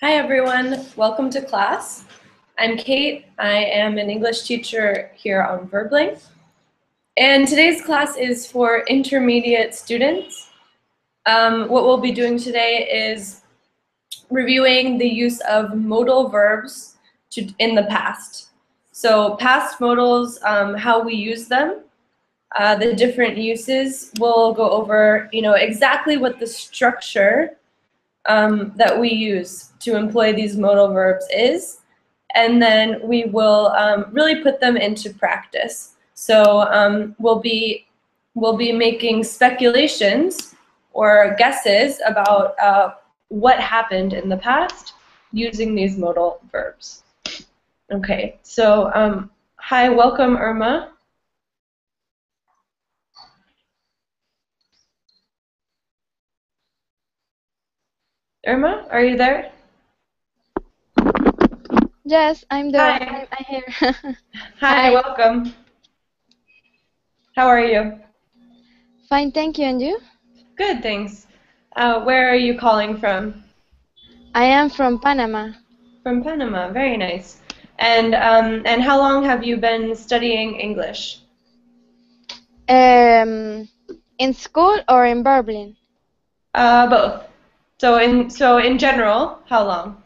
Hi everyone, welcome to class. I'm Kate. I am an English teacher here on Verbling. And today's class is for intermediate students. What we'll be doing today is reviewing the use of modal verbs in the past. So past modals, how we use them, the different uses. We'll go over, exactly what the structure that we use to employ these modal verbs is, and then we will really put them into practice. So we'll be making speculations or guesses about what happened in the past using these modal verbs. Okay, so hi, welcome Irma. Irma, are you there? Yes, I'm there. Hi. I'm here. Hi, welcome. How are you? Fine, thank you. And you? Good, thanks. Where are you calling from? I am from Panama. From Panama, very nice. And how long have you been studying English? In school or in Berlin? Both. So in general, how long?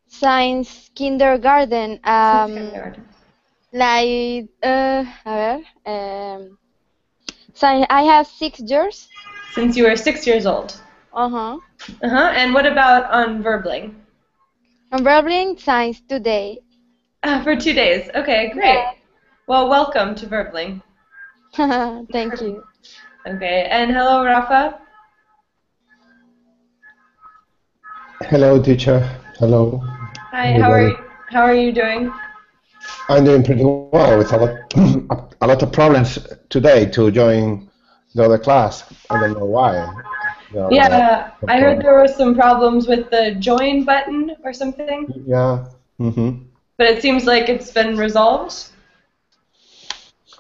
Since kindergarten. Since kindergarten. Like, a ver, so I have 6 years. Since you were 6 years old. Uh-huh. And what about on Verbling? On Berlin since today. For 2 days. Okay, great. Well, welcome to Verbling. Thank you. Okay, and hello, Rafa. Hello, teacher. Hello. Hi. Everybody. How are you doing? I'm doing pretty well with a lot of problems today to join the other class. I don't know why. Yeah, I heard there were some problems with the join button or something. Yeah. Mm-hmm. But it seems like it's been resolved.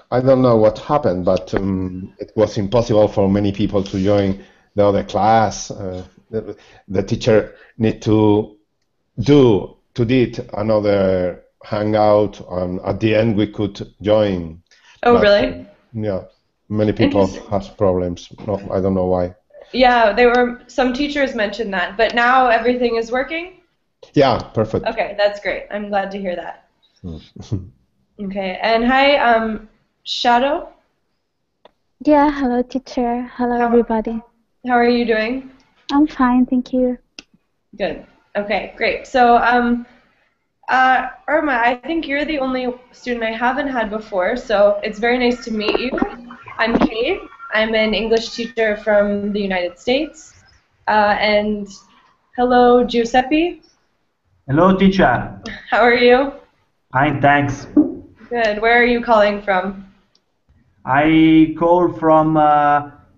I don't know what happened, but it was impossible for many people to join the other class. The teacher need to did another hangout, and at the end we could join. Oh, but, really? Yeah, many people have problems. No, I don't know why. Yeah, some teachers mentioned that, but now everything is working? Yeah, perfect. Okay, that's great. I'm glad to hear that. Okay, and hi, Shadow. Yeah, hello teacher. Hello everybody. How are you doing? I'm fine, thank you. Good. Okay, great. So, Irma, I think you're the only student I haven't had before, so it's very nice to meet you. I'm Kate. I'm an English teacher from the United States. And hello, Giuseppe. Hello, teacher. How are you? Fine, thanks. Good. Where are you calling from? I call from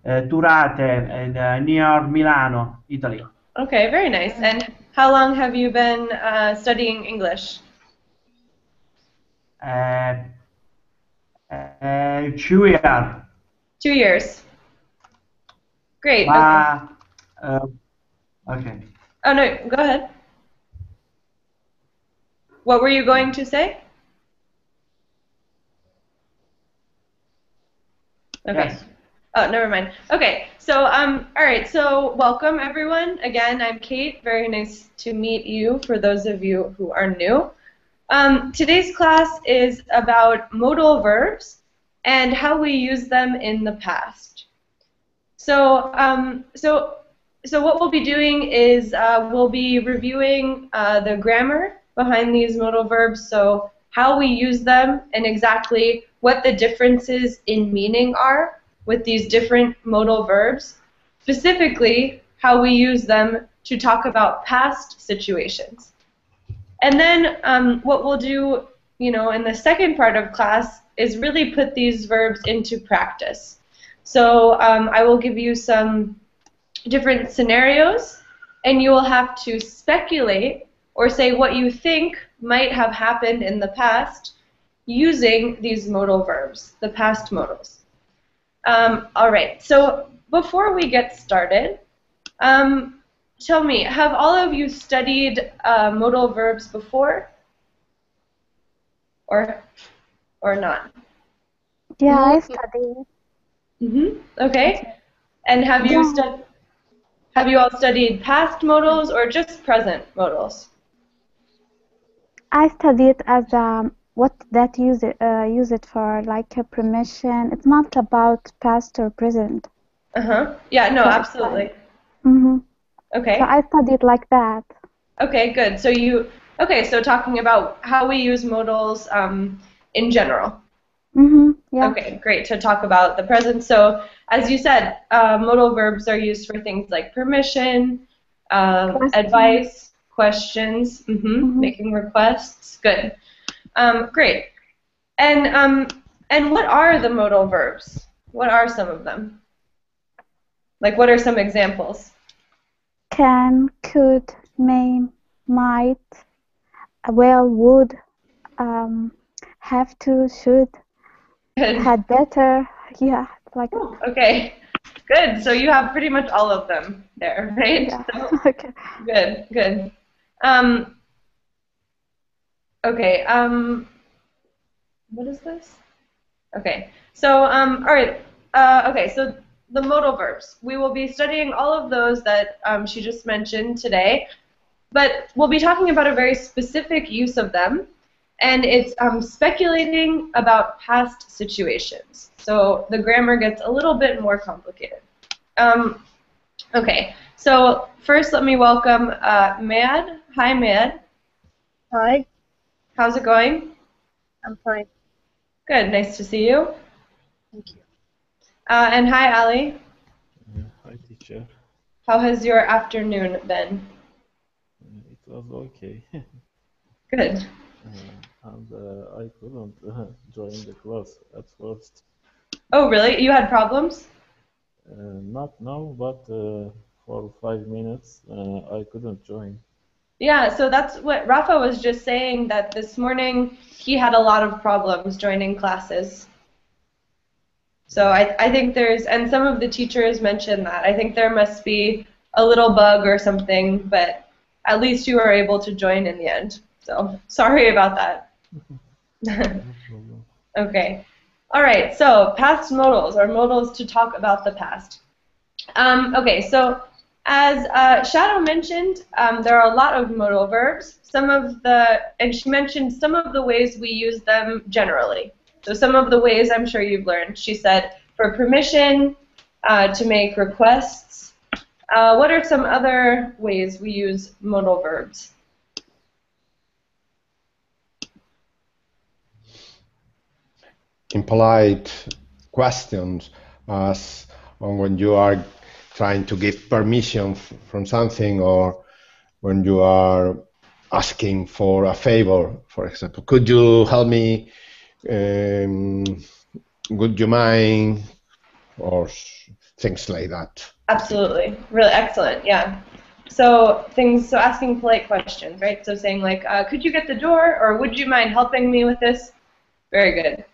Turate, near Milano, Italy. Okay, very nice. And how long have you been studying English? 2 years. 2 years. Great. Okay. Oh, no, go ahead. What were you going to say? Okay. Yes. Oh, never mind. Okay, so all right, so welcome everyone. Again, I'm Kate. Very nice to meet you for those of you who are new. Today's class is about modal verbs and how we use them in the past. So what we'll be doing is we'll be reviewing the grammar behind these modal verbs, so how we use them and exactly what the differences in meaning are with these different modal verbs, specifically how we use them to talk about past situations. And then what we'll do, in the second part of class is really put these verbs into practice. So I will give you some different scenarios, and you will have to speculate or say what you think might have happened in the past using these modal verbs, the past modals. All right, so before we get started, tell me, have all of you studied modal verbs before, or not? Yeah, I No, studied. Okay. And Yeah, have you all studied past modals or just present modals? I studied as what that use it for, like a permission. It's not about past or present. Yeah, no, So it's like, absolutely. so Okay. I studied like that. Okay, good. So talking about how we use modals in general. Yeah. Okay, great to talk about the present. So, as you said, modal verbs are used for things like permission, Question. advice, questions, Mm-hmm. making requests. Good. Great. And what are the modal verbs? What are some of them? Like, what are some examples? Can, could, may, might, well, would, um, have to, should, Good. had better. Yeah, it's like it. Okay. Good. So you have pretty much all of them there, right? Yeah. So Okay. good, good. Um, okay. What is this? Okay. So all right. Okay. So the modal verbs. We will be studying all of those that she just mentioned today, but we'll be talking about a very specific use of them, and it's speculating about past situations. So the grammar gets a little bit more complicated. Um, Okay, so first let me welcome Mad. Hi, Mad. Hi, How's it going? I'm fine. Good, nice to see you. Thank you. And hi, Ali. Hi, teacher. How has your afternoon been? It was okay. Good. And I couldn't join the class at first. Oh, really? You had problems? Not now, but for 5 minutes I couldn't join. Yeah, so that's what Rafa was just saying, that this morning he had a lot of problems joining classes. So I think and some of the teachers mentioned that. I think there must be a little bug or something, but at least you were able to join in the end. So sorry about that. No problem. Okay. All right. So past modals, or modals to talk about the past. Okay. So as Shadow mentioned, there are a lot of modal verbs. And she mentioned some of the ways we use them generally. So some of the ways I'm sure you've learned. She said for permission, to make requests. What are some other ways we use modal verbs? Impolite questions, as when you are trying to give permission from something, or when you are asking for a favor, for example. Could you help me? Would you mind? Or things like that. Absolutely. Really excellent. Yeah. So asking polite questions, right? So saying like, could you get the door, or would you mind helping me with this? Very good.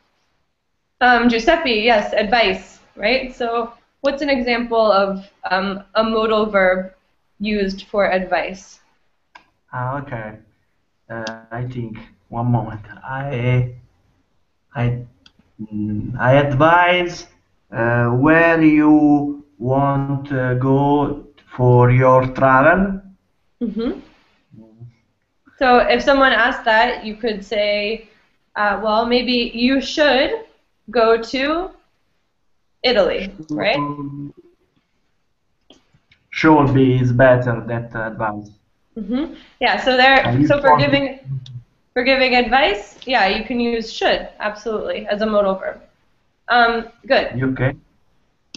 Giuseppe, yes, advice, right? So what's an example of a modal verb used for advice? Okay. I think one moment. I I advise where you want to go for your travel. hmm So if someone asked that, you could say, well, maybe you should go to Italy, right? Should be is better that advice. Yeah, You so want for giving advice, yeah, you can use should, absolutely, as a modal verb. Good. you okay?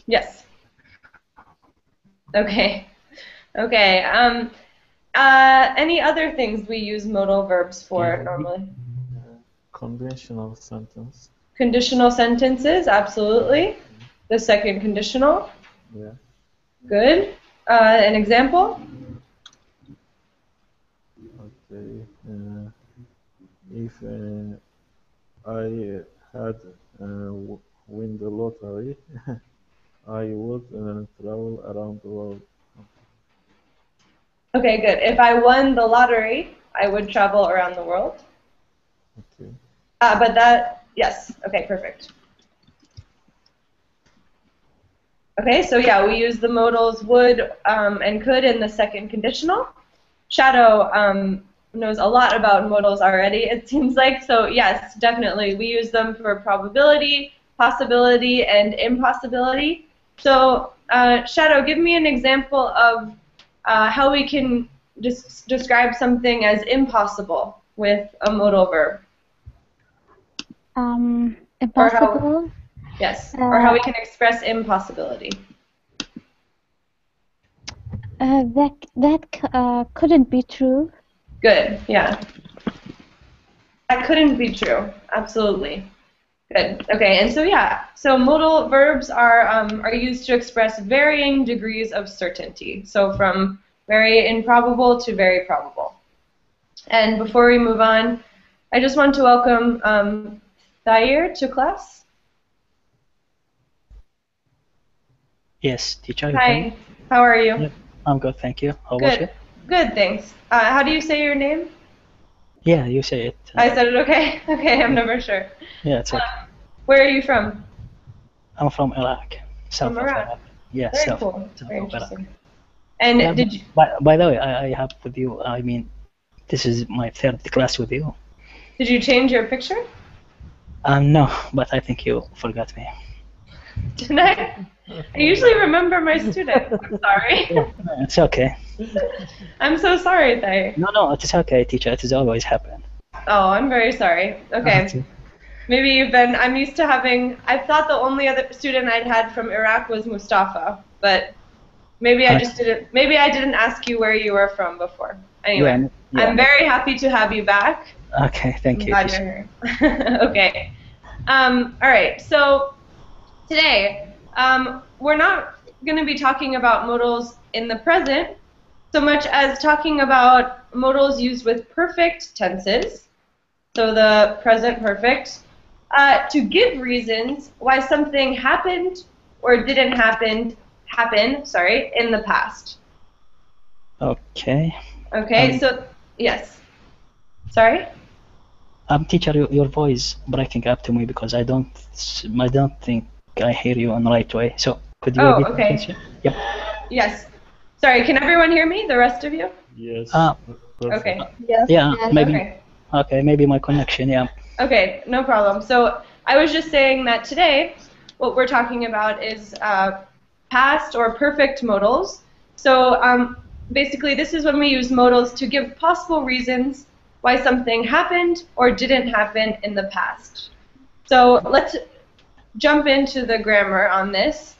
Yes. Okay. Okay. Any other things we use modal verbs for normally? Conventional sentence. Conditional sentences, absolutely. The second conditional. Yeah. Good. An example? Okay. If I had win the lottery, I would travel around the world. Okay, good. If I won the lottery, I would travel around the world. Okay. But that, yes. Okay, perfect. Okay, so yeah, we use the modals would and could in the second conditional. Shadow knows a lot about modals already, it seems like. So yes, definitely, we use them for probability, possibility, and impossibility. So Shadow, give me an example of how we can describe something as impossible with a modal verb. Or how, Impossible. yes, or how we can express impossibility. That couldn't be true. Good, yeah. That couldn't be true, absolutely. Good. Okay, and so yeah, so modal verbs are used to express varying degrees of certainty. So from very improbable to very probable. And before we move on, I just want to welcome Thayer to class. Yes, teacher, you hear me? Hi, how are you? Yep, I'm good, thank you. How about you? Good. Good, thanks. How do you say your name? Yeah, you say it. I said it okay? Okay, I'm never sure. Yeah, it's okay. Where are you from? I'm from Iraq, south From of Iraq. Iraq. Yeah, Very south, cool. south Very of Iraq. interesting. And Yeah, did you? by the way, I have with you, I mean, this is my third class with you. Did you change your picture? No, but I think you forgot me. Didn't I? I usually remember my students. I'm sorry. Yeah, it's okay. I'm so sorry, Thayer. No, it's okay, teacher. It has always happened. Oh, I'm very sorry. Okay. Maybe you've been, I'm used to having, I thought the only other student I'd had from Iraq was Mustafa, but maybe I just didn't, maybe I didn't ask you where you were from before. Anyway, Yeah, I'm very happy to have you back. Okay, thank I'm you. glad you're here. Okay. All right, so today, we're not going to be talking about modals in the present so much as talking about modals used with perfect tenses, so the present perfect, to give reasons why something happened or didn't happen, in the past. Okay. Okay, so, yes. Sorry? Teacher, your voice breaking up to me because I don't think I hear you in the right way. So could you repeat the okay. question? Yep. Yes. Sorry, can everyone hear me, the rest of you? Yes. Perfect. Okay. Yes. Yeah, Yes. maybe. Okay. Okay, maybe my connection. Yeah. Okay, no problem. So I was just saying that today, what we're talking about is past or perfect modals. So basically, this is when we use modals to give possible reasons why something happened or didn't happen in the past. So let's jump into the grammar on this,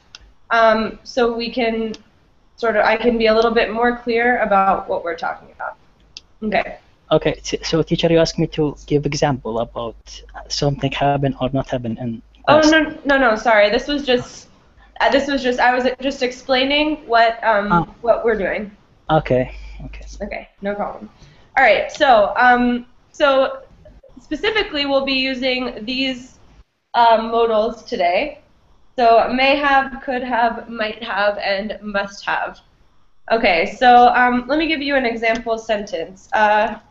so we can I can be a little bit more clear about what we're talking about. Okay. Okay, so teacher, you asked me to give example about something happen or not happen in past. Oh no, sorry. This was just I was just explaining what we're doing. Okay. Okay, no problem. All right. So specifically, we'll be using these modals today. So may have, could have, might have, and must have. Okay. So let me give you an example sentence. Hold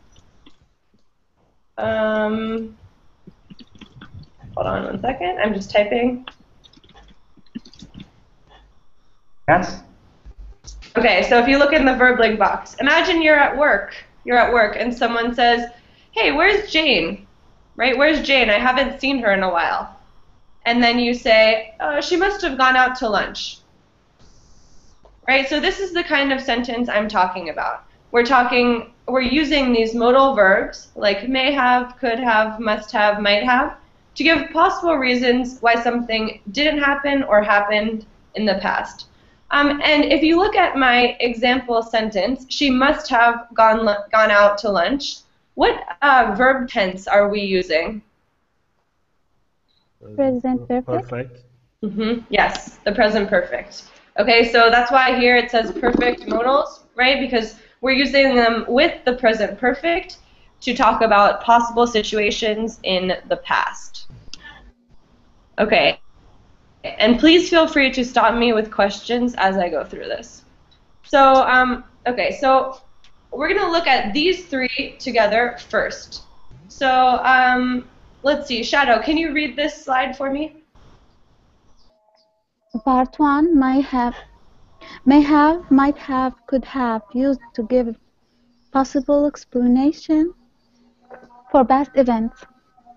on one second. I'm just typing. Yes? Okay, so if you look in the verb link box, imagine you're at work. You're at work and someone says, "Hey, where's Jane?" Right? "Where's Jane? I haven't seen her in a while." And then you say, "Oh, she must have gone out to lunch." Right? So this is the kind of sentence I'm talking about. We're using these modal verbs like may have, could have, must have, might have to give possible reasons why something didn't happen or happened in the past. And if you look at my example sentence, she must have gone out to lunch. What verb tense are we using? Present perfect. Perfect. Yes, the present perfect. Okay, so that's why here it says perfect modals, right? Because we're using them with the present perfect to talk about possible situations in the past. Okay, and please feel free to stop me with questions as I go through this. So, okay, so we're going to look at these three together first. So let's see, Shadow, can you read this slide for me? Part 1 might have, could have, used to give possible explanation for past events.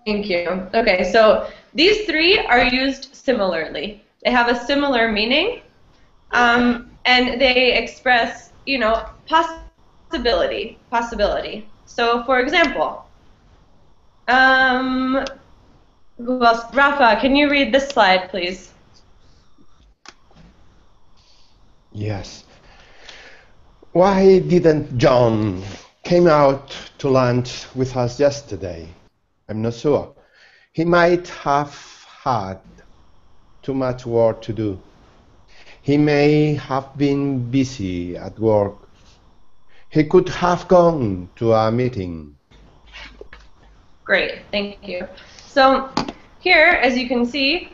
Thank you. Okay, so these three are used similarly. They have a similar meaning, and they express, you know, possibility. So, for example, who else? Rafa, can you read this slide, please? Yes. Why didn't John came out to lunch with us yesterday? I'm not sure. He might have had too much work to do. He may have been busy at work. He could have gone to a meeting. Great, thank you. So here, as you can see,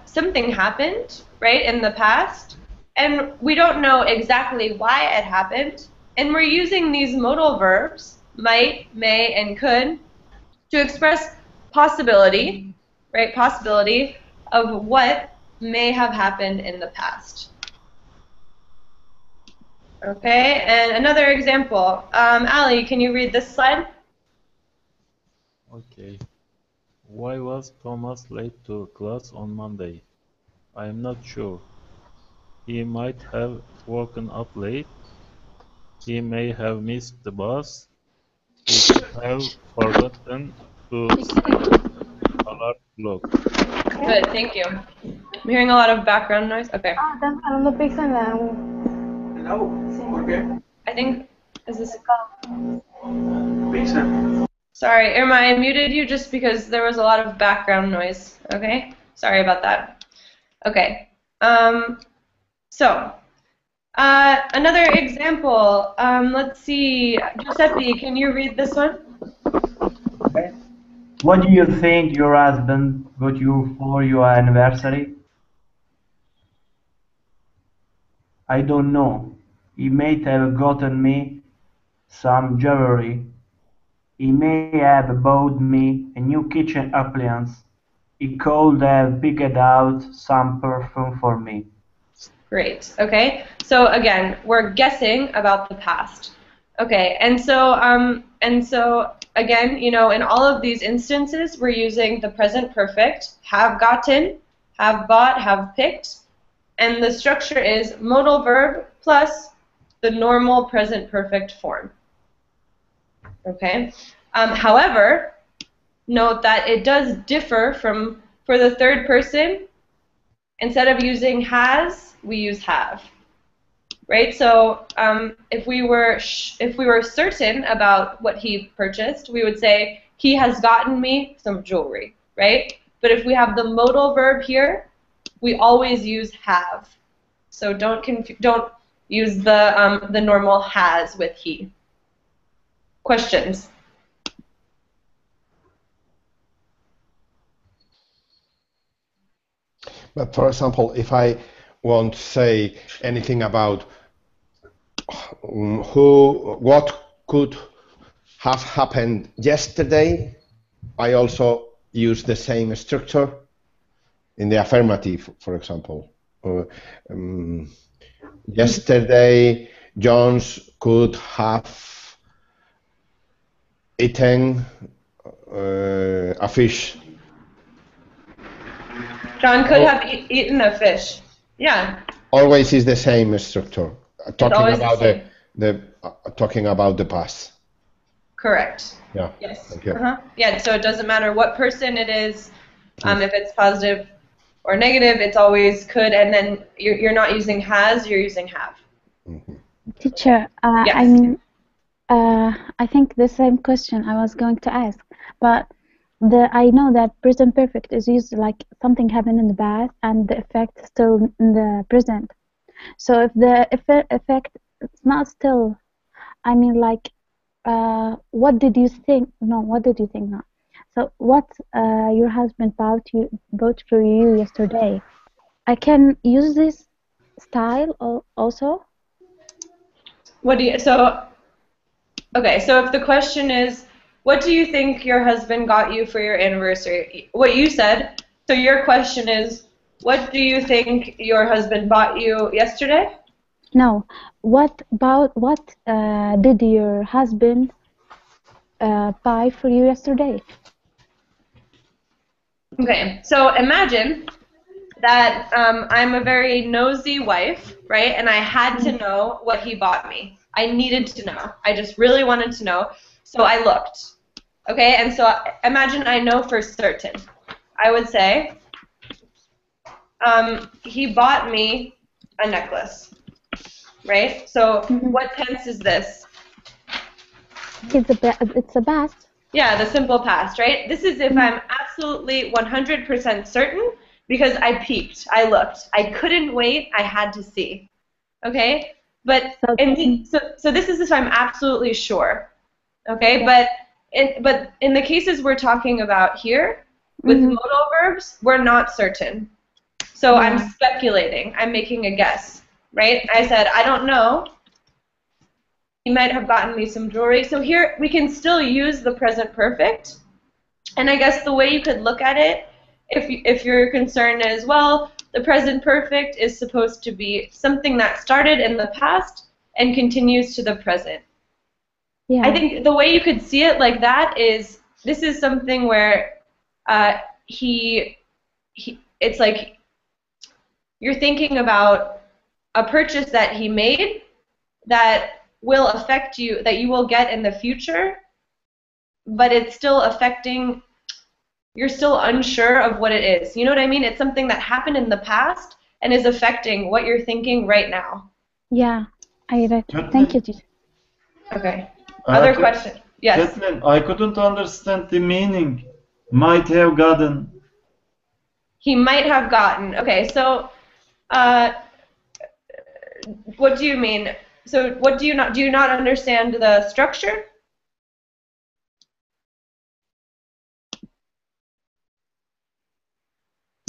something happened, right, in the past, and we don't know exactly why it happened, and we're using these modal verbs, might, may, and could, to express possibility, right, possibility of what may have happened in the past. Okay, and another example. Ali, can you read this slide? Okay. Why was Thomas late to class on Monday? I am not sure. He might have woken up late. He may have missed the bus. He could have forgotten to set the alarm clock. Good, thank you. I'm hearing a lot of background noise. Okay. I think, is this... Sorry, Irma, I muted you just because there was a lot of background noise, okay? Sorry about that. Okay, so, another example, let's see, Giuseppe, can you read this one? Okay. What do you think your husband got you for your anniversary? I don't know. He may have gotten me some jewelry. He may have bought me a new kitchen appliance. He could have picked out some perfume for me. Great, okay? So again, we're guessing about the past. Okay, and so again, you know, in all of these instances, we're using the present perfect, have gotten, have bought, have picked, and the structure is modal verb plus the normal present perfect form. Okay? However, note that it does differ from, for the third person, instead of using has, we use have. Right? So if we were certain about what he purchased, we would say he has gotten me some jewelry, right? But if we have the modal verb here, we always use have. So don't use the normal has with he. Questions? But for example, if I want to say anything about what could have happened yesterday, I also use the same structure in the affirmative, for example. Yesterday, Jones could have eaten a fish. John could have eaten a fish. Yeah. Always is the same structure. Talking always the about same. talking about the past. Correct. Yeah. Yes. Thank you. Yeah. So it doesn't matter what person it is. If it's positive or negative, it's always could, and then you're not using has, you're using have. Teacher, Yes. I mean, I think the same question I was going to ask, but I know that present perfect is used like something happened in the past and the effect is still in the present. So if the effect it's not still, I mean, like, what did you think? No, what did you think? Not. So what your husband bought for you yesterday? I can use this style also. What do you? So Okay, so if the question is, what do you think your husband got you for your anniversary? What you said, so your question is, what do you think your husband bought you yesterday? No. What did your husband buy for you yesterday? Okay, so imagine that I'm a very nosy wife, right? And I had to know what he bought me. I needed to know. I just really wanted to know. So I looked. Okay, and so imagine I know for certain. I would say he bought me a necklace, right? So what tense is this? It's a past. Yeah, the simple past, right? This is if I'm absolutely 100% certain because I peeked, I looked. I couldn't wait, I had to see. Okay? But so this is if I'm absolutely sure. Okay? But in the cases we're talking about here, with modal verbs, we're not certain. So I'm speculating. I'm making a guess, right? I said, I don't know. He might have gotten me some jewelry. So here we can still use the present perfect. And I guess the way you could look at it, if your concern is, well, the present perfect is supposed to be something that started in the past and continues to the present. Yeah. I think the way you could see it like that is this is something where it's like you're thinking about a purchase that he made that will affect you, that you will get in the future, but it's still affecting, you're still unsure of what it is. You know what I mean? It's something that happened in the past and is affecting what you're thinking right now. Yeah, I read. Thank you, teacher. Okay. Other question? Yes. Kathleen, I couldn't understand the meaning. Might have gotten. He might have gotten. Okay, so what do you mean? So what do you not understand the structure?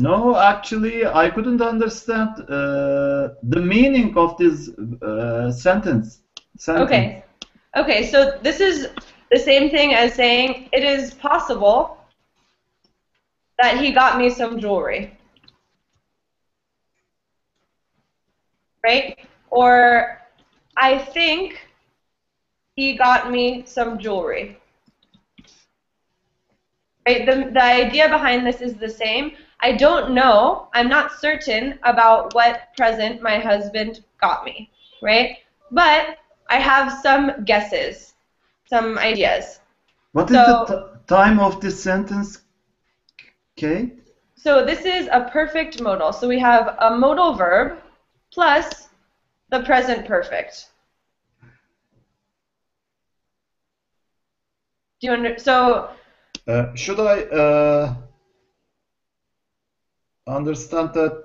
No, actually, I couldn't understand the meaning of this sentence. Okay. Okay, so this is the same thing as saying it is possible that he got me some jewelry. Right? Or I think he got me some jewelry. Right? The idea behind this is the same. I don't know, I'm not certain about what present my husband got me, right? But I have some guesses, some ideas. What is the time of this sentence, Kate? So this is a perfect modal. So we have a modal verb plus the present perfect. Do you should I understand that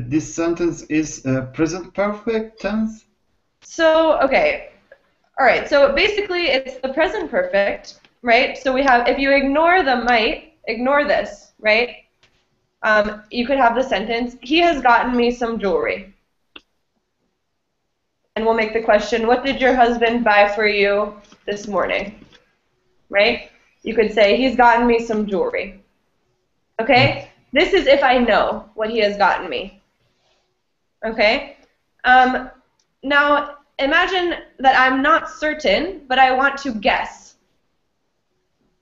this sentence is present perfect tense? So, okay. All right. So basically it's the present perfect, right? So we have, if you ignore the might, ignore this, right? You could have the sentence, he has gotten me some jewelry. And we'll make the question, what did your husband buy for you this morning? Right? You could say, he's gotten me some jewelry. Okay? This is if I know what he has gotten me. Okay? Now, imagine that I'm not certain, but I want to guess.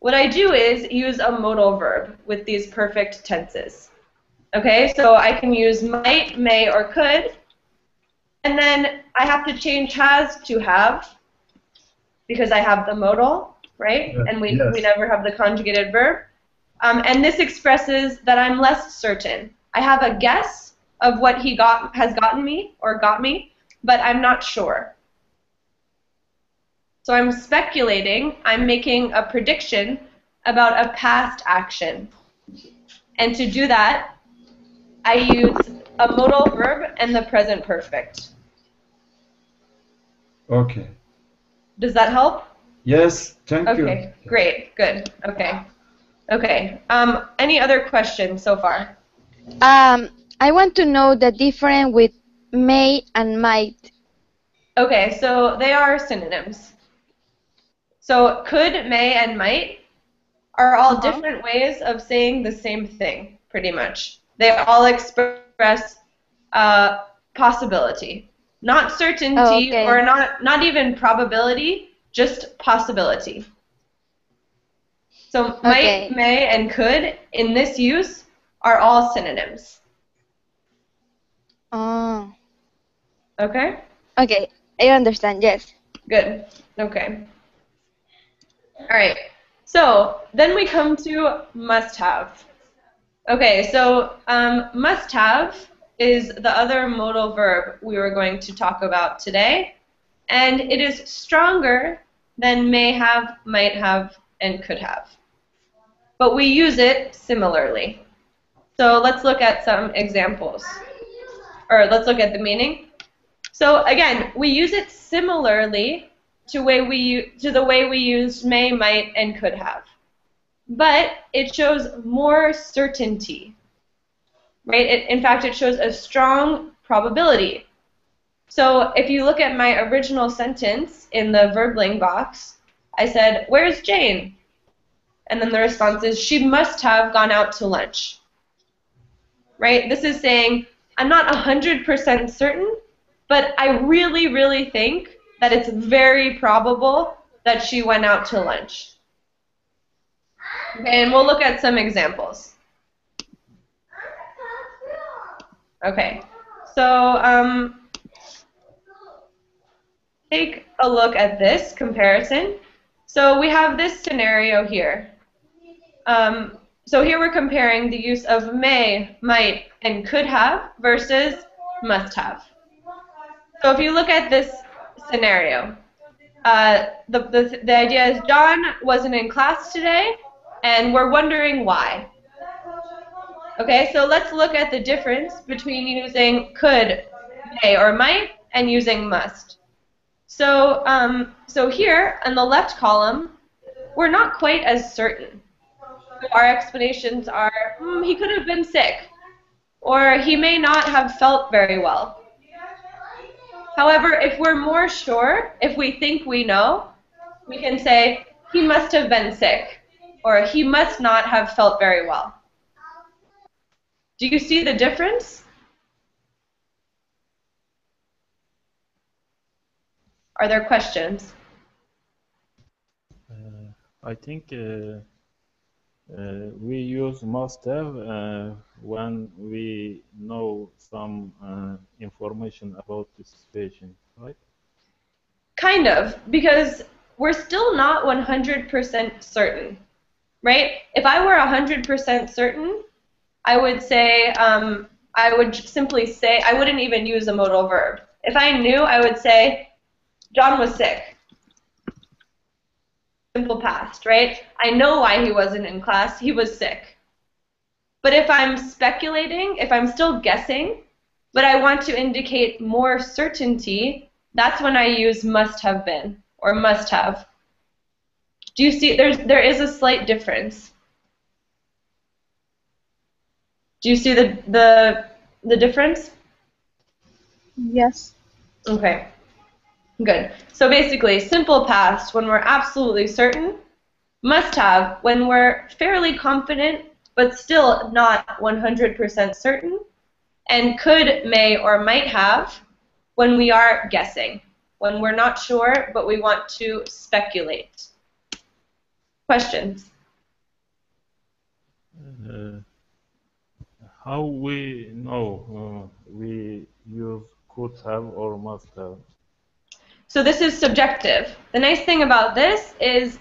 What I do is use a modal verb with these perfect tenses. Okay? So I can use might, may, or could. And then I have to change has to have because I have the modal, right? And we never have the conjugated verb. And this expresses that I'm less certain. I have a guess of what he has gotten me or got me, but I'm not sure. So I'm speculating, I'm making a prediction about a past action. And to do that, I use a modal verb and the present perfect. Okay. Does that help? Yes, thank you. Okay, great, good, okay. Okay, any other questions so far? I want to know the difference with may and might. Okay, so they are synonyms. So could, may, and might are all different ways of saying the same thing, pretty much. They all express possibility. Not Oh, certainty okay. or not even probability, just possibility. So might, Okay. may, and could in this use are all synonyms. Oh, Okay? okay. I understand. Yes. Good. Okay. All right. So then we come to must have. Okay, so must have is the other modal verb we were going to talk about today, and it is stronger than may have, might have, and could have. But we use it similarly. So let's look at some examples, or let's look at the meaning. So again, we use it similarly to the way we use may, might, and could have. But it shows more certainty, right? In fact, it shows a strong probability. So if you look at my original sentence in the verbling box, I said, "Where's Jane?" And then the response is, "She must have gone out to lunch." Right? This is saying, I'm not 100% certain, but I really, really think that it's very probable that she went out to lunch. Okay, and we'll look at some examples. Okay, so take a look at this comparison. So we have this scenario here. So here we're comparing the use of may, might, and could have versus must have. So if you look at this scenario, the idea is John wasn't in class today, and we're wondering why. Okay, so let's look at the difference between using could, may, or might and using must. So, so here in the left column, we're not quite as certain. So our explanations are, he could have been sick, or he may not have felt very well. However, if we're more sure, if we think we know, we can say, he must have been sick, or he must not have felt very well. Do you see the difference? Are there questions? I think we use must have when we know some information about the situation, right? Kind of, because we're still not 100% certain, right? If I were 100% certain, I would say, I would simply say, I wouldn't even use a modal verb. If I knew, I would say, John was sick. Simple past, right? I know why he wasn't in class. He was sick. But if I'm speculating, if I'm still guessing, but I want to indicate more certainty, that's when I use must have been or must have. Do you see there is a slight difference? Do you see the difference? Yes. Okay. Good. So basically, simple past when we're absolutely certain, must have when we're fairly confident but still not 100% certain, and could, may, or might have when we are guessing, when we're not sure but we want to speculate. Questions? How we know we use could have or must have? So this is subjective. The nice thing about this is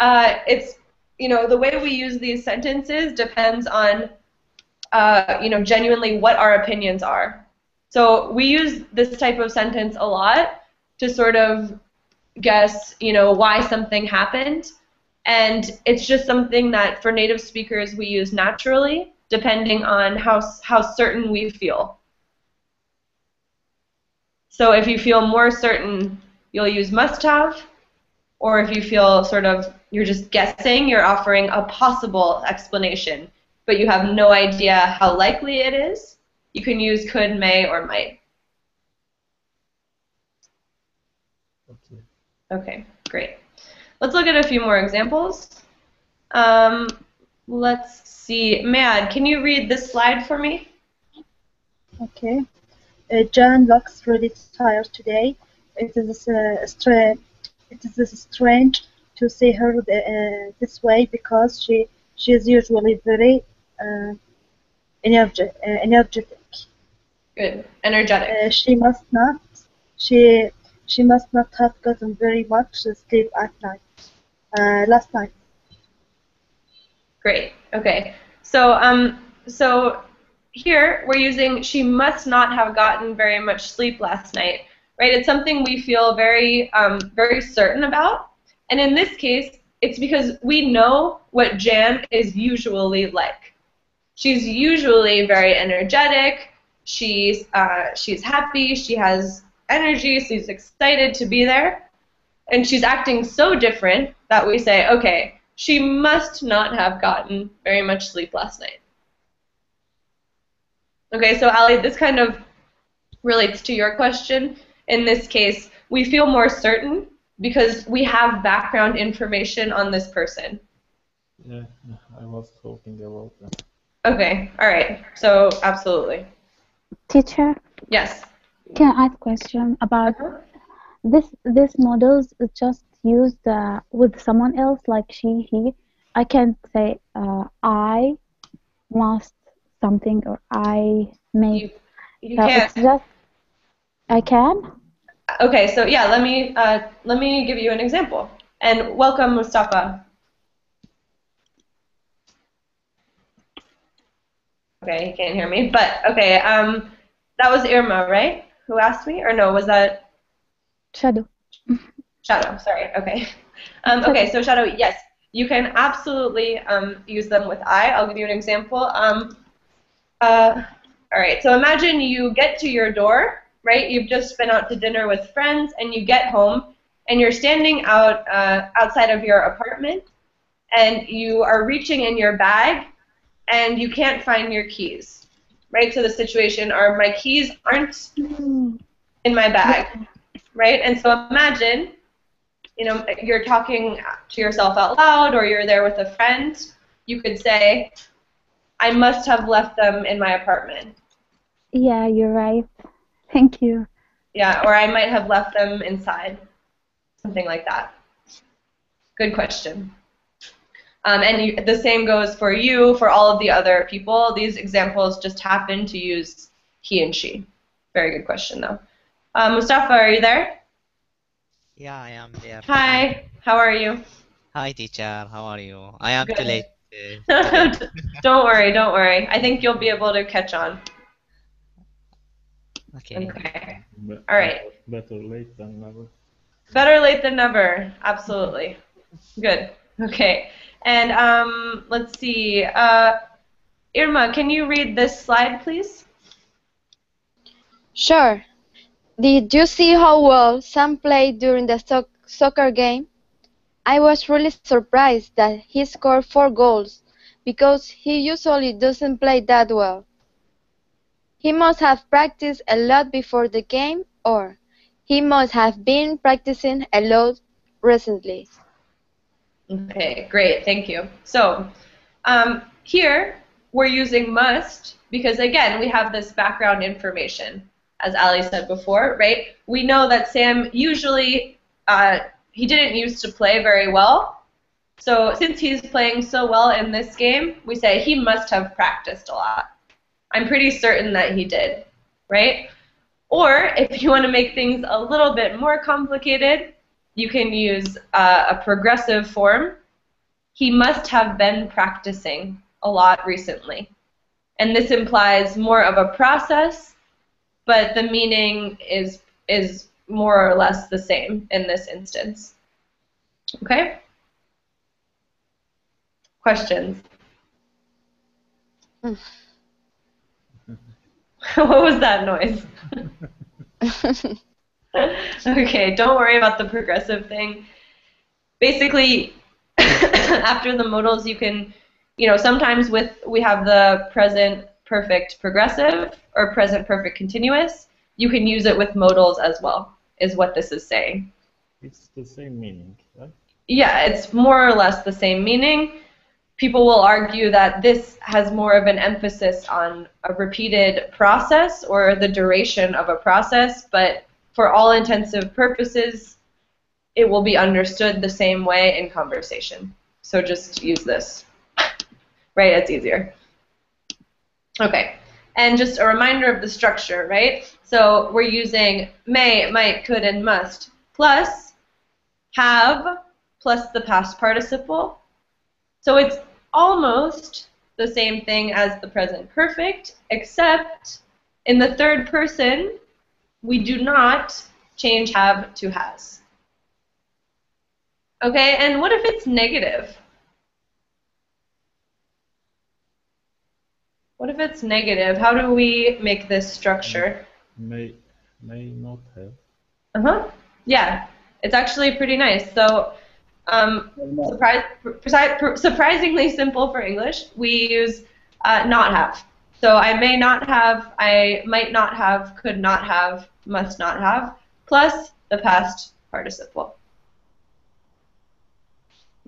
it's, the way we use these sentences depends on, genuinely what our opinions are. So we use this type of sentence a lot to sort of guess, why something happened. And it's just something that for native speakers we use naturally, depending on how certain we feel. So if you feel more certain, you'll use must have, or if you feel sort of you're just guessing, you're offering a possible explanation, but you have no idea how likely it is, you can use could, may, or might. Okay. Okay, great. let's look at a few more examples. Let's see. Mad, can you read this slide for me? Okay. Jan looks really tired today. It is strange to see her this way because she is usually very uh, energetic. Good. Energetic. She must not she she must not have gotten very much sleep at night. Last night. Great. Okay. So here we're using she must not have gotten very much sleep last night, right? It's something we feel very certain about, and in this case, it's because we know what Jan is usually like. She's usually very energetic. She's happy. She has energy. She's excited to be there. And she's acting so different that we say, okay, she must not have gotten very much sleep last night. Okay, so Ali, this kind of relates to your question. In this case, we feel more certain because we have background information on this person. Yeah, I was talking about that. Okay, all right, so absolutely. Teacher, Yes. can I ask a question about this models is just used with someone else like she, he. I can't say I must something or I may. You So can't. it's just I can. Okay, so yeah, let me give you an example. And welcome, Mustafa. Okay, he can't hear me, but okay. That was Irma, right? Who asked me, or no? Was that Shadow. Shadow? Sorry. Okay. Okay, so Shadow, yes, you can absolutely use them with I. I'll give you an example. All right. So imagine you get to your door, right? You've just been out to dinner with friends, and you get home, and you're standing outside of your apartment, and you are reaching in your bag, and you can't find your keys, right? So the situation are my keys aren't in my bag, right? And so imagine, you're talking to yourself out loud, or you're there with a friend. You could say, I must have left them in my apartment. Yeah, you're right. Thank you. Yeah, or I might have left them inside. Something like that. Good question. The same goes for you, for all of the other people. These examples just happen to use he and she. Very good question, though. Mustafa, are you there? Yeah, I am there. Hi, how are you? Hi, teacher. How are you? I am too Good. late today. Don't worry, don't worry. I think you'll be able to catch on. Okay. Okay. All right. Better late than never. Better late than never. Absolutely. Good. Okay. And let's see. Irma, can you read this slide, please? Sure. Did you see how well Sam played during the soccer game? I was really surprised that he scored 4 goals, because he usually doesn't play that well. He must have practiced a lot before the game, or he must have been practicing a lot recently. Okay, great. Thank you. So here we're using must because, again, we have this background information, as Ali said before, right? We know that Sam usually, he didn't used to play very well. So since he's playing so well in this game, we say he must have practiced a lot. I'm pretty certain that he did, right? Or if you want to make things a little bit more complicated, you can use a progressive form. He must have been practicing a lot recently. And this implies more of a process, but the meaning is more or less the same in this instance. Okay? Questions? What was that noise? Okay, don't worry about the progressive thing. Basically, after the modals, you can, sometimes we have the present perfect progressive or present perfect continuous. You can use it with modals as well, is what this is saying. It's the same meaning, right? yeah, it's more or less the same meaning. People will argue that this has more of an emphasis on a repeated process or the duration of a process, but for all intensive purposes, it will be understood the same way in conversation. So just use this, right? It's easier. Okay, and just a reminder of the structure, right? So we're using may, might, could, and must, plus have, plus the past participle. So it's almost the same thing as the present perfect, except in the third person, we do not change have to has. Okay, and what if it's negative? What if it's negative? How do we make this structure? May not have. Uh-huh. Yeah, it's actually pretty nice. So, surprisingly simple for English. We use not have. So I may not have, I might not have, could not have, must not have, plus the past participle.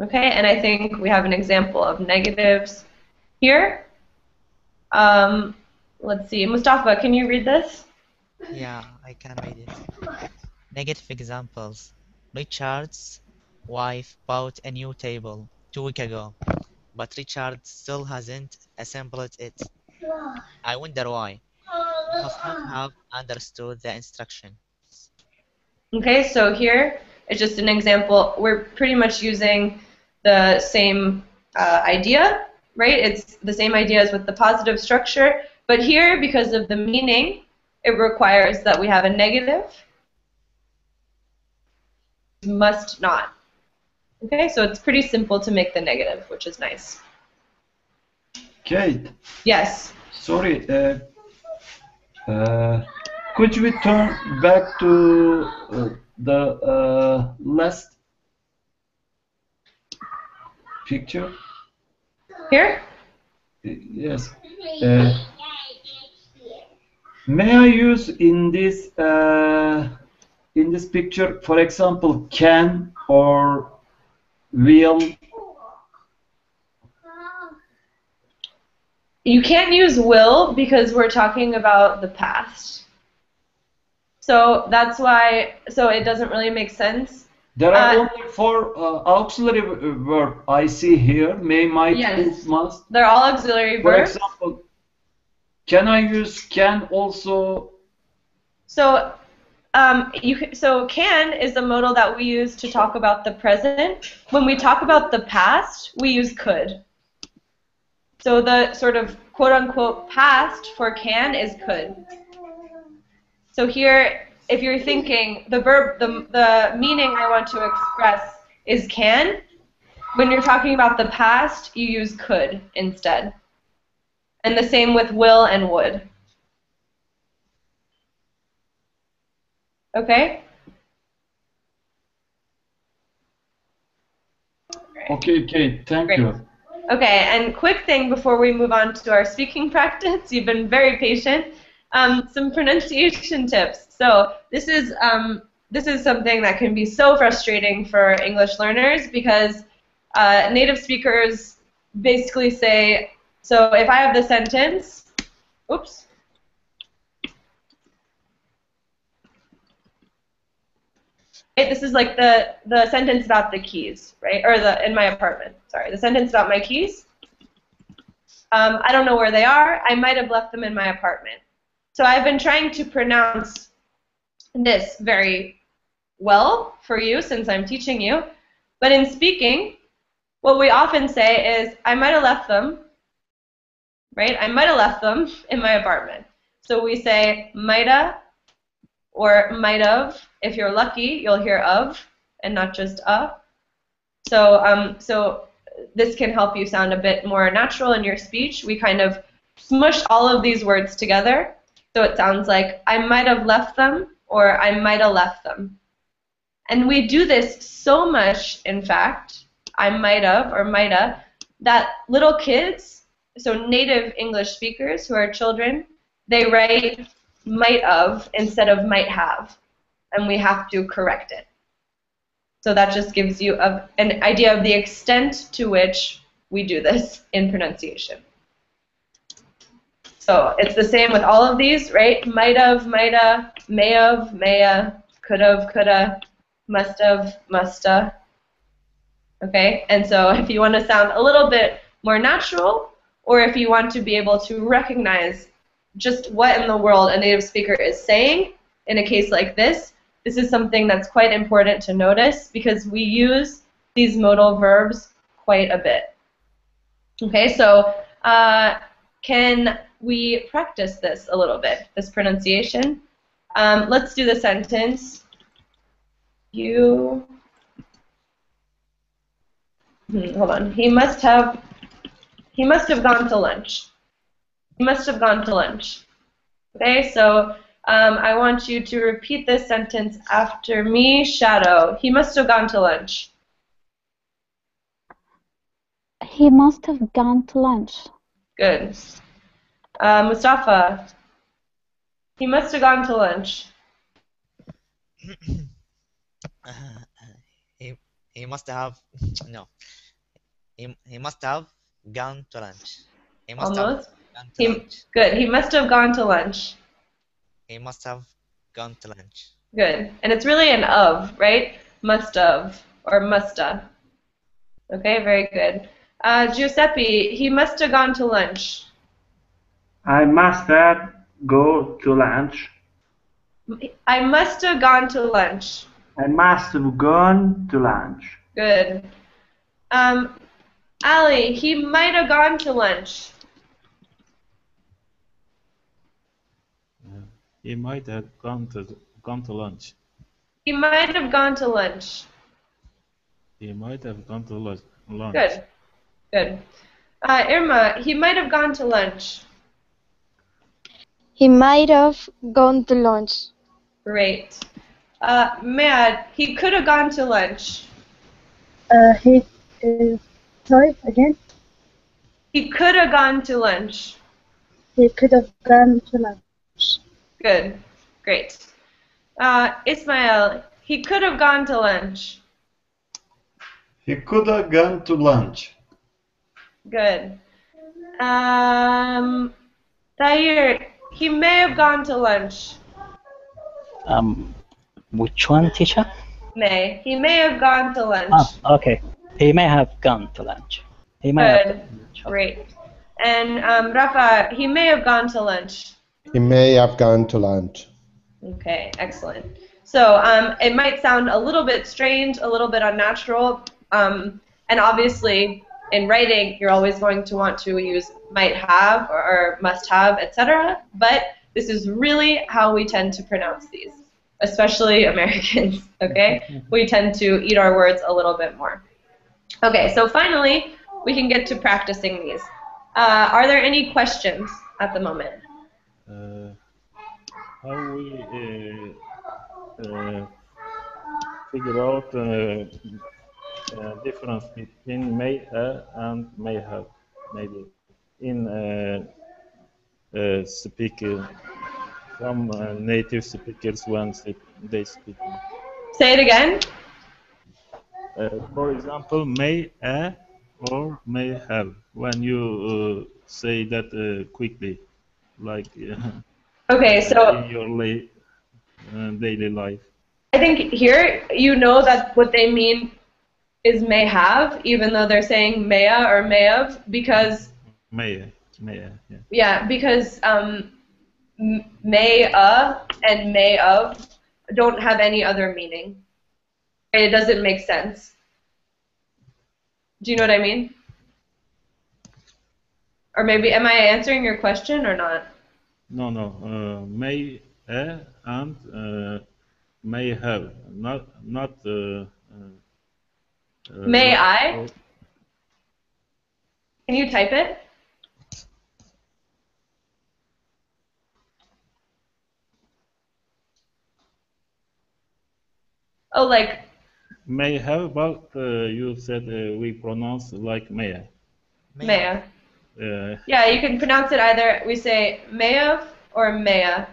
Okay, and I think we have an example of negatives here. Let's see, Mustafa, can you read this? Yeah, I can read it. Negative examples. Richard's wife bought a new table 2 weeks ago, but Richard still hasn't assembled it. I wonder why. He must not have understood the instruction. Okay, so here is just an example. We're pretty much using the same idea, right? It's the same idea as with the positive structure, but here, because of the meaning, it requires that we have a negative, must not. Okay, so it's pretty simple to make the negative, which is nice. Kate, Yes. sorry, could we turn back to the last picture? Here? Yes. May I use in this picture, for example, can or will? You can't use will because we're talking about the past. So that's why, so it doesn't really make sense. There are only 4 auxiliary verb I see here. May, might, Yes. could, must. They're all auxiliary For verbs. example, can I use can also? So so can is the modal that we use to talk about the present. When we talk about the past, we use could. So the sort of quote-unquote past for can is could. So here, if you're thinking the verb, the meaning I want to express is can, when you're talking about the past, you use could instead. And the same with will and would. Okay? Okay, thank Great. you. Okay, and quick thing before we move on to our speaking practice, you've been very patient. Some pronunciation tips. So this is something that can be so frustrating for English learners because native speakers basically say, so if I have the sentence, oops. This is like the sentence about the keys, right? Or in my apartment, sorry. The sentence about my keys. I don't know where they are. I might have left them in my apartment. So I've been trying to pronounce this very well for you since I'm teaching you. But in speaking, what we often say is, I might have left them, right? I might have left them in my apartment. So we say mighta or might have. If you're lucky, you'll hear of and not just a. So this can help you sound a bit more natural in your speech. We kind of smush all of these words together, so it sounds like I might have left them or I might have left them. And we do this so much, in fact, I might have or mighta, that little kids, so native English speakers who are children, they write might have instead of might have, and we have to correct it. So that just gives you an idea of the extent to which we do this in pronunciation. So it's the same with all of these, right? Might have, mighta, may have, maya, could have, coulda, must have, musta. Okay, and so if you want to sound a little bit more natural, or if you want to be able to recognize just what in the world a native speaker is saying in a case like this is something that's quite important to notice because we use these modal verbs quite a bit. Okay, so can we practice this a little bit, this pronunciation? Let's do the sentence. Hold on. He must have gone to lunch. He must have gone to lunch. Okay, so I want you to repeat this sentence after me. Shadow. He must have gone to lunch. He must have gone to lunch. Good. Mustafa. He must have gone to lunch. He must have no. He must have gone to lunch. He must Almost. have gone to lunch. Good. He must have gone to lunch. He must have gone to lunch. Good. And it's really an of, right? Must have or musta. Okay, very good. Giuseppe, he must have gone to lunch. I must have go to lunch. I must have gone to lunch. I must have gone to lunch. Good. Ali, he might have gone to lunch. He might have gone to lunch. He might have gone to lunch. He might have gone to lunch. Good. Good. Irma, he might have gone to lunch. He might have gone to lunch. Great. Mad, he could have gone to lunch. Sorry, again? He could have gone to lunch. He could have gone to lunch. Good. Great. Ismail, he could have gone to lunch. He could have gone to lunch. Good. Tahir, he may have gone to lunch. Which one, teacher? May. He may have gone to lunch. Ah, okay. He may have gone to lunch. He may have gone to lunch. Okay. Great. And Rafa, he may have gone to lunch. He may have gone to lunch. Okay, excellent. So it might sound a little bit strange, a little bit unnatural, and obviously in writing you're always going to want to use might have or must have, etc. But this is really how we tend to pronounce these, especially Americans, okay? We tend to eat our words a little bit more. Okay, so finally we can get to practicing these. Are there any questions at the moment? How we figure out difference between may and may have, maybe in speaking some native speakers when they speak. Say it again. For example, may or may have when you say that quickly, like okay, so in your daily life. I think here you know that what they mean is may have, even though they're saying maya or may have, because yeah. Yeah, because may and may of don't have any other meaning. It doesn't make sense. Do you know what I mean? Or maybe, am I answering your question or not? No. May and may have, not. May I? Can you type it? Oh, like. May have, but you said we pronounce like may. Maya. Yeah, you can pronounce it either. We say may have or maya.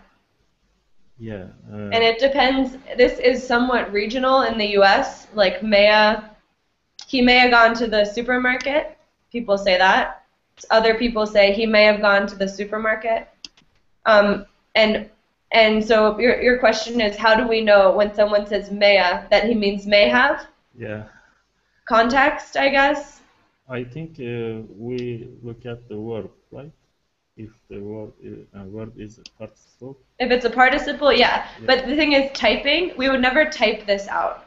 Yeah. And it depends. This is somewhat regional in the U.S. Like he may have gone to the supermarket. People say that. Other people say he may have gone to the supermarket. Um, and and so your question is, how do we know when someone says maya that he means may have? Yeah. Context, I guess. I think we look at the verb, right? If the word is a participle. If it's a participle, yeah. But the thing is, typing, we would never type this out.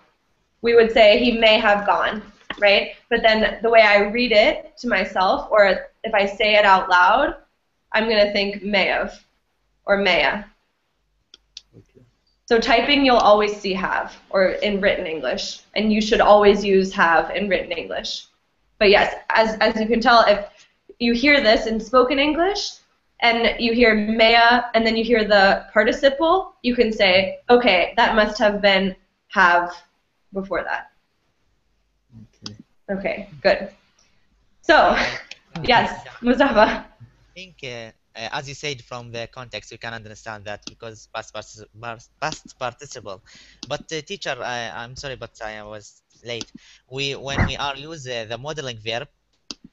We would say he may have gone, right? But then the way I read it to myself, or if I say it out loud, I'm going to think may have or maya. Okay. So typing, you'll always see have, or in written English, and you should always use have in written English. But yes, as you can tell, if you hear this in spoken English, and you hear maya, and then you hear the participle, you can say, okay, that must have been have before that. Okay. Okay, good. So, yes, Mustafa. I think, as you said, from the context, you can understand that because past participle. But teacher, I'm sorry, but I was late. When we are use the modeling verb,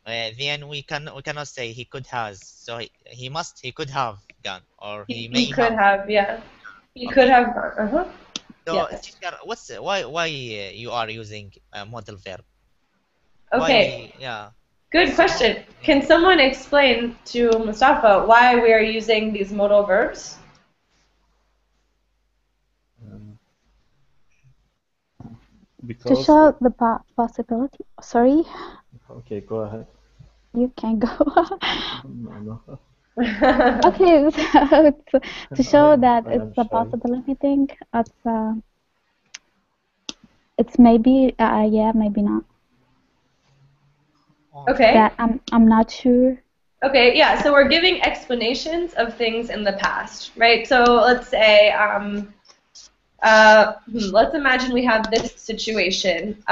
then we cannot say he could has. So he could have gone, or he may He could have. have, yeah. He Okay. could have gone. Uh-huh. So Yes. teacher, why you are using a model verb? Okay. Why? Yeah. Good So question. yeah. Can someone explain to Mustafa why we are using these modal verbs? To Because show the possibility. Sorry, okay, go ahead. you can go. No. Okay, so to show that I it's am a shy. possibility thing, it's maybe yeah, maybe not. Okay. That I'm not sure. Okay, yeah, so we're giving explanations of things in the past, right? So let's say, let's imagine we have this situation.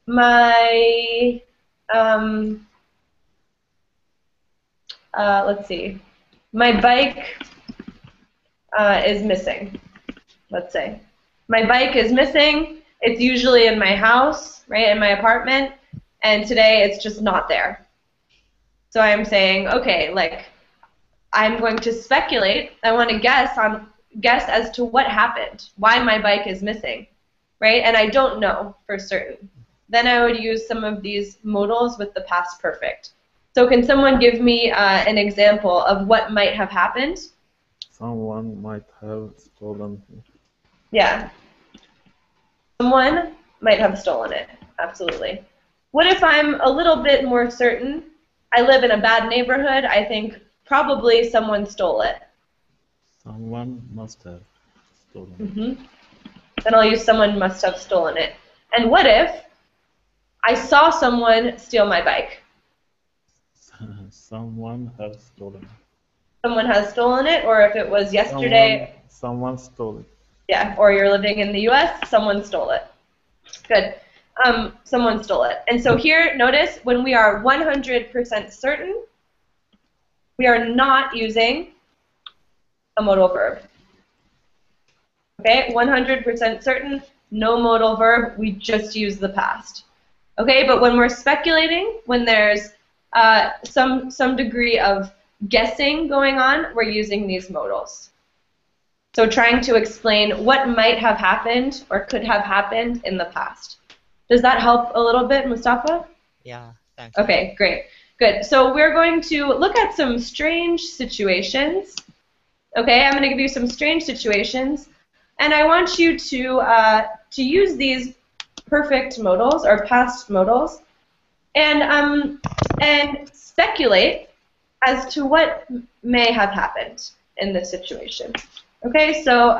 My, let's see, my bike is missing, let's say. My bike is missing. It's usually in my house, right, in my apartment, and today it's just not there. So I'm saying, okay, like, I'm going to speculate. I want to guess as to what happened, why my bike is missing, right? And I don't know for certain. Then I would use some of these modals with the past perfect. So can someone give me an example of what might have happened? Someone might have stolen it. Yeah. Someone might have stolen it. Absolutely. What if I'm a little bit more certain? I live in a bad neighborhood. I think probably someone stole it. Someone must have stolen it. Mm-hmm. Then I'll use someone must have stolen it. And what if I saw someone steal my bike? Someone has stolen it. Someone has stolen it, or if it was yesterday, Someone stole it. yeah, or you're living in the US, someone stole it. Good. Someone stole it. And so here, notice when we are 100% certain, we are not using a modal verb. Okay, 100% certain, no modal verb, we just use the past. Okay, but when we're speculating, when there's some degree of guessing going on, we're using these modals. So trying to explain what might have happened or could have happened in the past. Does that help a little bit, Mustafa? Yeah. Thank you. Okay, great. Good. So we're going to look at some strange situations. Okay, I'm going to give you some strange situations, and I want you to use these perfect modals or past modals, and speculate as to what may have happened in this situation. Okay, so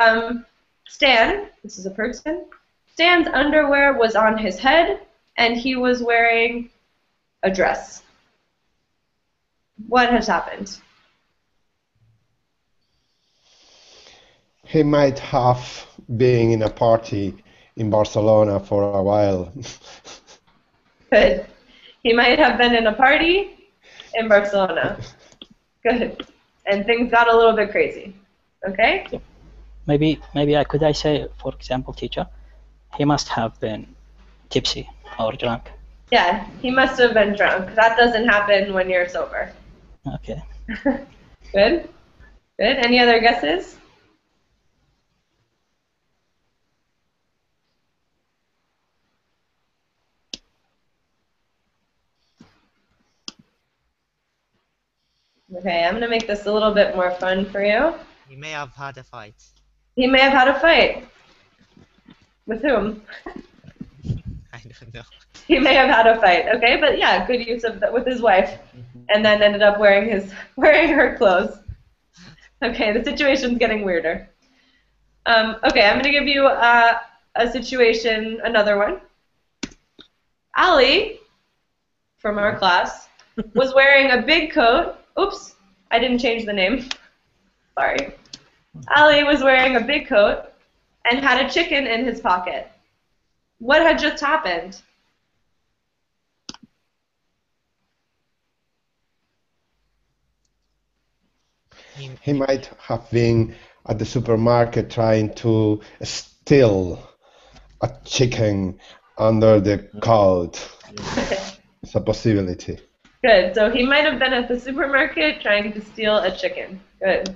Stan, this is a person. Stan's underwear was on his head, and he was wearing a dress. What has happened? He might have been in a party in Barcelona for a while. Good. He might have been in a party in Barcelona. Good. And things got a little bit crazy. Okay? Maybe could I say, for example, teacher, he must have been tipsy or drunk. Yeah, he must have been drunk. That doesn't happen when you're sober. Okay. Good? Good. Any other guesses? Okay, I'm going to make this a little bit more fun for you. He may have had a fight. He may have had a fight. With whom? I don't know. He may have had a fight. Okay, but yeah, good use of with his wife, and then ended up wearing her clothes. Okay, the situation's getting weirder. Okay, I'm going to give you a situation, another one. Ali, from our class, was wearing a big coat. Oops, I didn't change the name. Sorry. Ali was wearing a big coat and had a chicken in his pocket. What had just happened? He might have been at the supermarket trying to steal a chicken under the coat. It's a possibility. Good. So he might have been at the supermarket trying to steal a chicken. Good.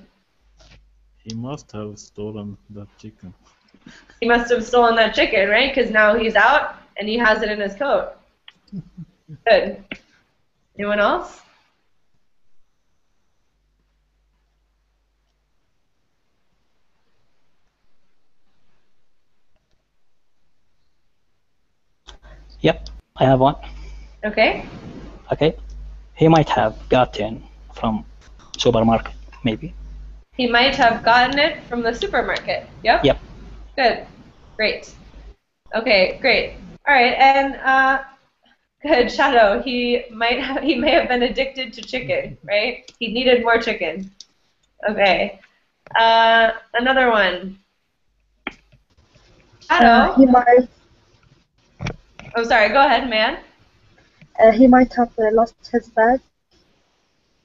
He must have stolen that chicken. He must have stolen that chicken, right? Because now he's out and he has it in his coat. Good. Anyone else? Yep, I have one. Okay. Okay. He might have gotten from supermarket, maybe. He might have gotten it from the supermarket. Yep. Yep. Good. Great. Okay, great. All right, and good, Shadow. He may have been addicted to chicken, right? He needed more chicken. Okay. Another one. Shadow. He might Oh, sorry. Go ahead, man. he might have lost his bag.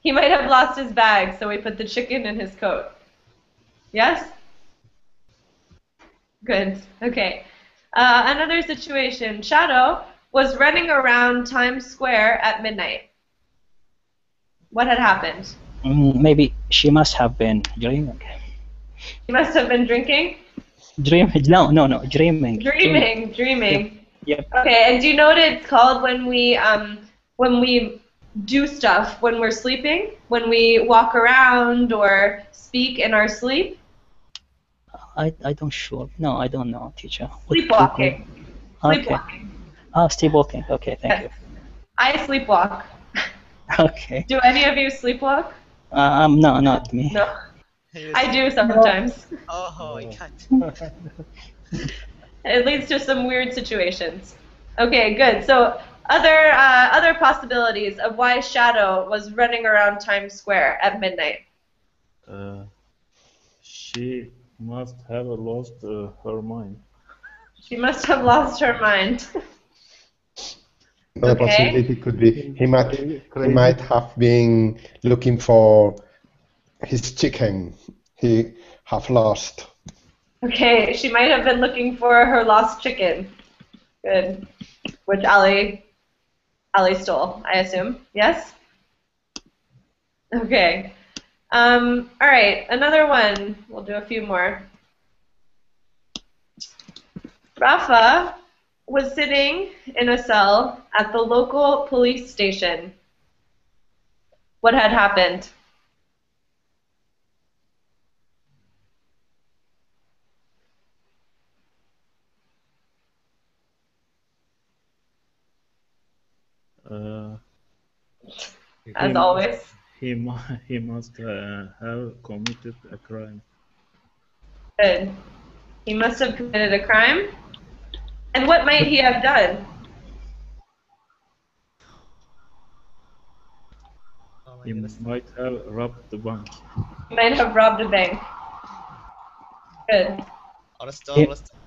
He might have lost his bag, so we put the chicken in his coat. Yes? Good. Okay. Another situation. Shadow was running around Times Square at midnight. What had happened? Maybe she must have been dreaming. He must have been drinking? Dreaming? No, dreaming. Dreaming. Yep. Okay, and do you know what it's called when we do stuff when we're sleeping? When we walk around or speak in our sleep? I don't sure. No, I don't know, teacher. Sleepwalking. Okay. Sleepwalking. Oh, sleepwalking. Okay, thank you. I sleepwalk. Okay. Do any of you sleepwalk? No, not me. No. I do sometimes. Oh, I can't. It leads to some weird situations. Okay, good. So other possibilities of why Shadow was running around Times Square at midnight. She must have lost her mind. She must have lost her mind. Another possibility could be he might have been looking for his chicken he have lost. Okay, she might have been looking for her lost chicken. Good. Which Ali stole, I assume. Yes? Okay. All right, another one. We'll do a few more. Rafa was sitting in a cell at the local police station. What had happened? As always. He must have committed a crime. Good. He must have committed a crime. And what might he have done? He might have robbed the bank. He might have robbed a bank. Good. Or a stall restaurant.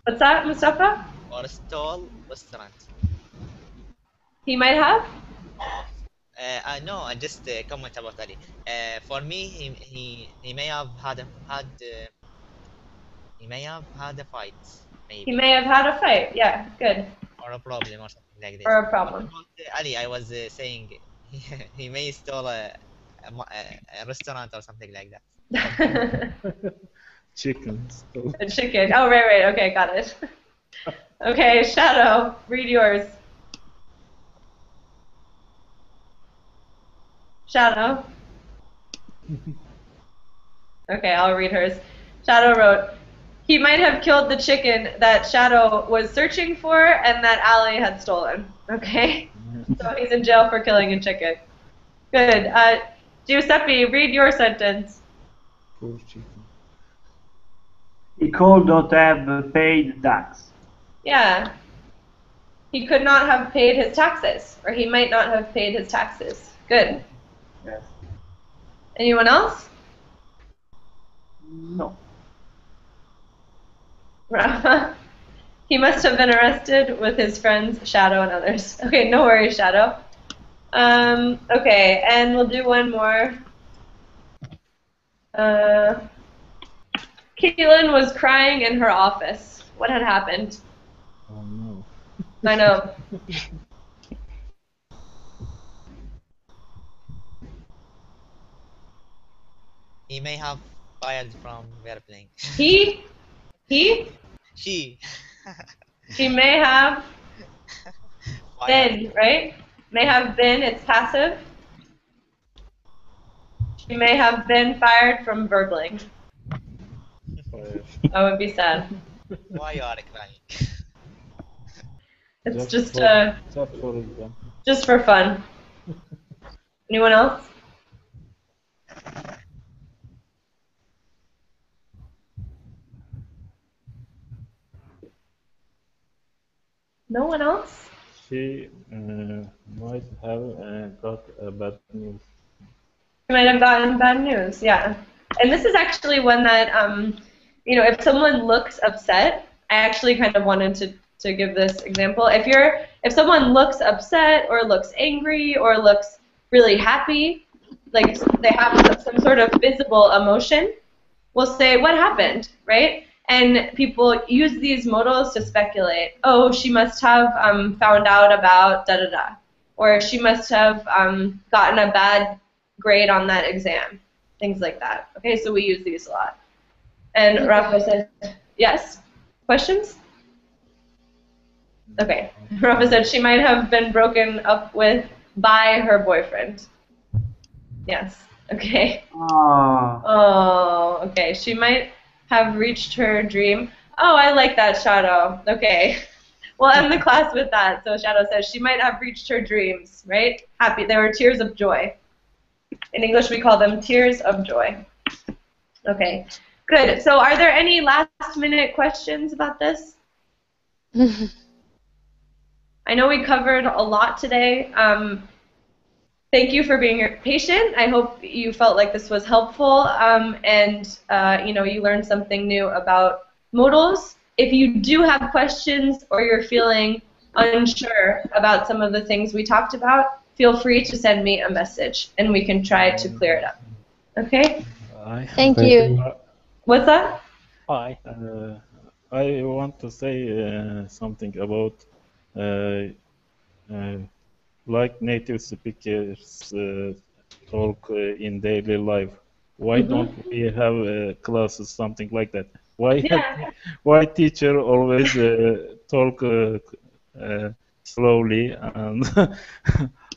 What's that, Mustafa? Or a stall restaurant. He might have? No, I just comment about Ali. For me, he may have he may have had a fight, He maybe, may have had a fight. Yeah, good. or a problem or something like Or this. a But problem. about Ali, I was saying he may stole a restaurant or something like that. Chickens. A chicken. Oh, right. Okay, got it. Okay, Shadow, read yours. Shadow. Okay, I'll read hers. Shadow wrote, he might have killed the chicken that Shadow was searching for and that Ali had stolen. Okay? So he's in jail for killing a chicken. Good. Giuseppe, read your sentence. Poor chicken. He could not have paid tax. Yeah. He could not have paid his taxes, or he might not have paid his taxes. Good. Yes. Anyone else? No. Rafa? He must have been arrested with his friends Shadow and others. Okay, no worries, Shadow. Okay, and we'll do one more. Caitlin was crying in her office. What had happened? Oh no. I know. He may have fired from airplane. He? She. She may have Fired. been, right? May have been, it's passive. She may have been fired from burgling. Fire. That would be sad. Why you are crying? It's Just for example. just for fun. Anyone else? No one else? She might have got bad news. You might have gotten bad news, yeah. And this is actually one that, if someone looks upset, I actually kind of wanted to give this example. If someone looks upset or looks angry or looks really happy, like they have some sort of visible emotion, we'll say, what happened, right? And people use these modals to speculate. Oh, she must have found out about da-da-da. Or she must have gotten a bad grade on that exam. Things like that. Okay, so we use these a lot. And Rafa said, yes? Questions? Okay. Rafa said she might have been broken up with by her boyfriend. Yes. Okay. Oh, okay. She might have reached her dream. Oh, I like that, Shadow. Okay. We'll end the class with that. So Shadow says she might have reached her dreams, right? Happy. There were tears of joy. In English, we call them tears of joy. Okay. Good. So are there any last-minute questions about this? I know we covered a lot today. Thank you for being patient. I hope you felt like this was helpful, and you learned something new about modals. If you do have questions or you're feeling unsure about some of the things we talked about, feel free to send me a message, and we can try to clear it up. Okay? Thank you. What's that? Bye. I want to say something about like native speakers talk in daily life. Why don't we have classes something like that? Why teacher always talk slowly and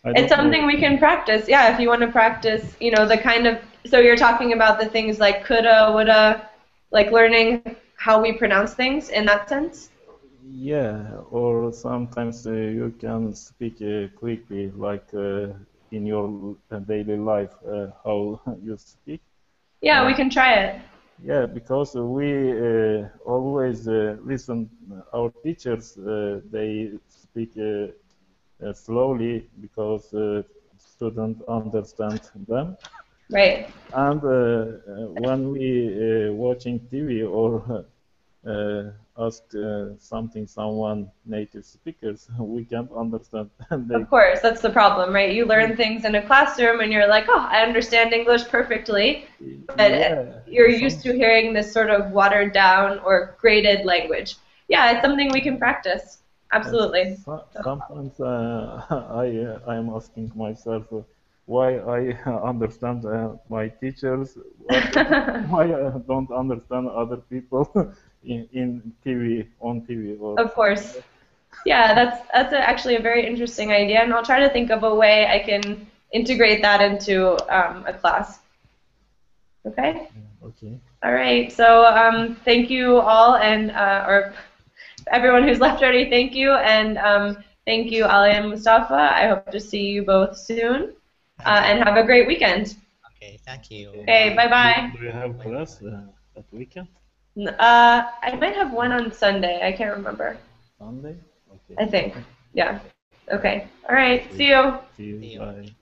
It's something we can practice. Yeah, if you want to practice, the kind of, so you're talking about the things like coulda, woulda, like learning how we pronounce things in that sense? Yeah, or sometimes you can speak quickly, like in your daily life, how you speak. Yeah, we can try it. Yeah, because we always listen our teachers. They speak slowly because students understand them. Right. And when we watching TV or ask something someone native speakers, we can't understand. Of course, that's the problem, right? You learn things in a classroom and you're like, oh, I understand English perfectly, but Yeah, you're used to hearing this sort of watered down or graded language. Yeah, it's something we can practice. Absolutely. sometimes I am asking myself why I understand my teachers, but why I don't understand other people in TV on TV or. Of course. Yeah, that's actually a very interesting idea, and I'll try to think of a way I can integrate that into a class. Okay? Okay. All right. So thank you all, and or everyone who's left already, thank you, and thank you, Ali and Mustafa. I hope to see you both soon, and have a great weekend. Okay, thank you. Okay, bye-bye. Do you have class that weekend? I might have one on Sunday. I can't remember. Sunday? Okay. I think. Yeah. Okay. All right. See you. See you. Bye.